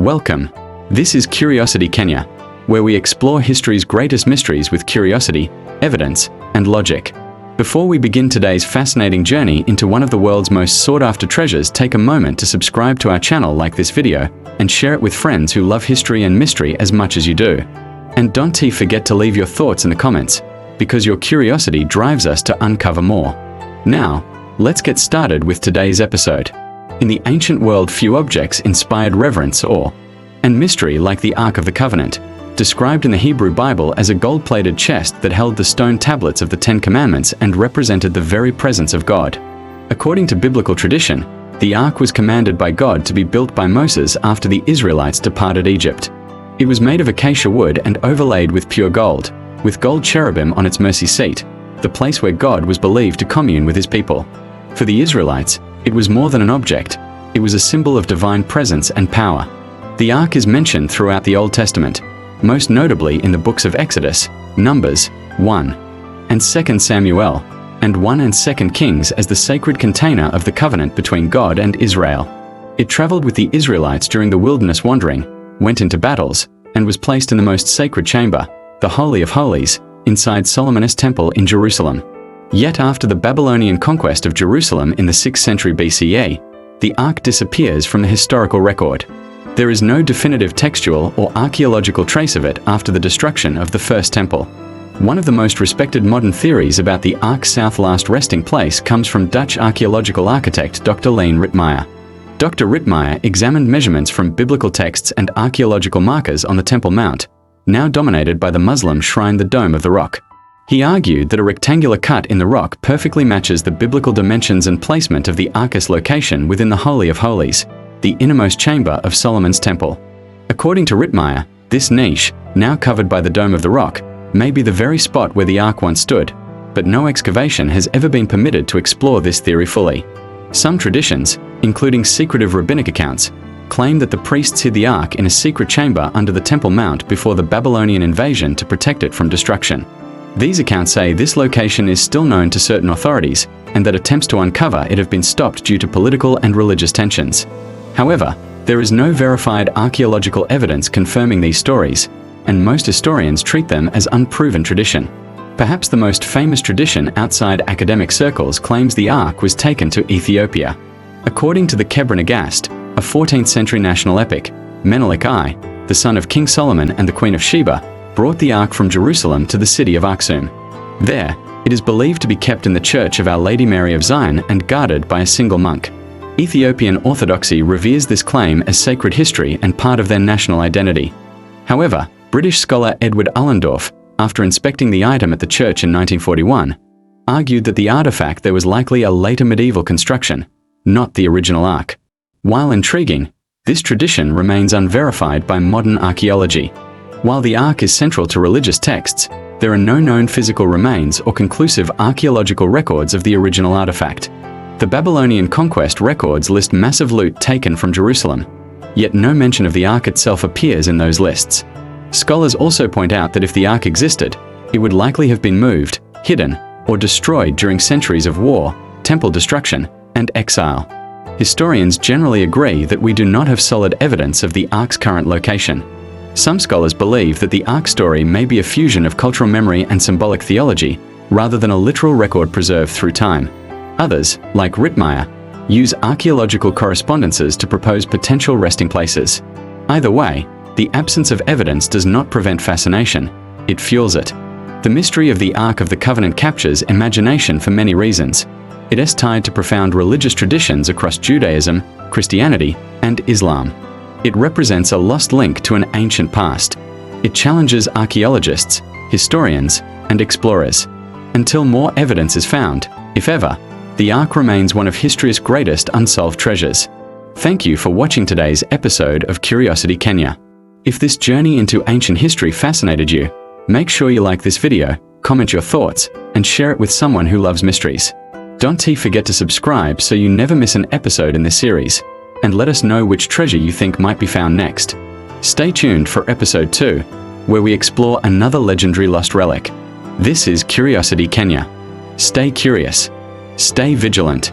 Welcome. This is Curiosity Kenya, where we explore history's greatest mysteries with curiosity, evidence, and logic. Before we begin today's fascinating journey into one of the world's most sought-after treasures, take a moment to subscribe to our channel, like this video, and share it with friends who love history and mystery as much as you do. And don't forget to leave your thoughts in the comments, because your curiosity drives us to uncover more. Now, let's get started with today's episode. In the ancient world, few objects inspired reverence, awe, and mystery like the Ark of the Covenant, described in the Hebrew Bible as a gold-plated chest that held the stone tablets of the Ten Commandments and represented the very presence of God. According to biblical tradition, the Ark was commanded by God to be built by Moses after the Israelites departed Egypt. It was made of acacia wood and overlaid with pure gold, with gold cherubim on its mercy seat, the place where God was believed to commune with his people. For the Israelites, it was more than an object. It was a symbol of divine presence and power. The Ark is mentioned throughout the Old Testament, most notably in the books of Exodus, Numbers, 1, and 2 Samuel, and 1 and 2 Kings as the sacred container of the covenant between God and Israel. It traveled with the Israelites during the wilderness wandering, went into battles, and was placed in the most sacred chamber, the Holy of Holies, inside Solomon's temple in Jerusalem. Yet after the Babylonian conquest of Jerusalem in the 6th century BCE, the Ark disappears from the historical record. There is no definitive textual or archaeological trace of it after the destruction of the First Temple. One of the most respected modern theories about the Ark's last resting place comes from Dutch archaeological architect Dr. Leen Ritmeyer. Dr. Ritmeyer examined measurements from biblical texts and archaeological markers on the Temple Mount, now dominated by the Muslim shrine, the Dome of the Rock. He argued that a rectangular cut in the rock perfectly matches the biblical dimensions and placement of the Ark's location within the Holy of Holies, the innermost chamber of Solomon's temple. According to Ritmeyer, this niche, now covered by the Dome of the Rock, may be the very spot where the Ark once stood, but no excavation has ever been permitted to explore this theory fully. Some traditions, including secretive rabbinic accounts, claim that the priests hid the Ark in a secret chamber under the Temple Mount before the Babylonian invasion to protect it from destruction. These accounts say this location is still known to certain authorities, and that attempts to uncover it have been stopped due to political and religious tensions. However, there is no verified archaeological evidence confirming these stories, and most historians treat them as unproven tradition. Perhaps the most famous tradition outside academic circles claims the Ark was taken to Ethiopia. According to the Kebra Nagast, a 14th century national epic, Menelik I, the son of King Solomon and the Queen of Sheba, brought the Ark from Jerusalem to the city of Aksum. There, it is believed to be kept in the Church of Our Lady Mary of Zion and guarded by a single monk. Ethiopian Orthodoxy reveres this claim as sacred history and part of their national identity. However, British scholar Edward Allendorf, after inspecting the item at the church in 1941, argued that the artifact there was likely a later medieval construction, not the original Ark. While intriguing, this tradition remains unverified by modern archaeology. While the Ark is central to religious texts, there are no known physical remains or conclusive archaeological records of the original artifact. The Babylonian conquest records list massive loot taken from Jerusalem, yet no mention of the Ark itself appears in those lists. Scholars also point out that if the Ark existed, it would likely have been moved, hidden, or destroyed during centuries of war, temple destruction, and exile. Historians generally agree that we do not have solid evidence of the Ark's current location. Some scholars believe that the Ark story may be a fusion of cultural memory and symbolic theology, rather than a literal record preserved through time. Others, like Ritmeyer, use archaeological correspondences to propose potential resting places. Either way, the absence of evidence does not prevent fascination, it fuels it. The mystery of the Ark of the Covenant captures imagination for many reasons. It is tied to profound religious traditions across Judaism, Christianity, and Islam. It represents a lost link to an ancient past. It challenges archaeologists, historians, and explorers. Until more evidence is found, if ever, the Ark remains one of history's greatest unsolved treasures. Thank you for watching today's episode of Curiosity Kenya. If this journey into ancient history fascinated you, make sure you like this video, comment your thoughts, and share it with someone who loves mysteries. Don't forget to subscribe so you never miss an episode in this series, and let us know which treasure you think might be found next. Stay tuned for episode 2, where we explore another legendary lost relic. This is Curiosity Kenya. Stay curious, stay vigilant,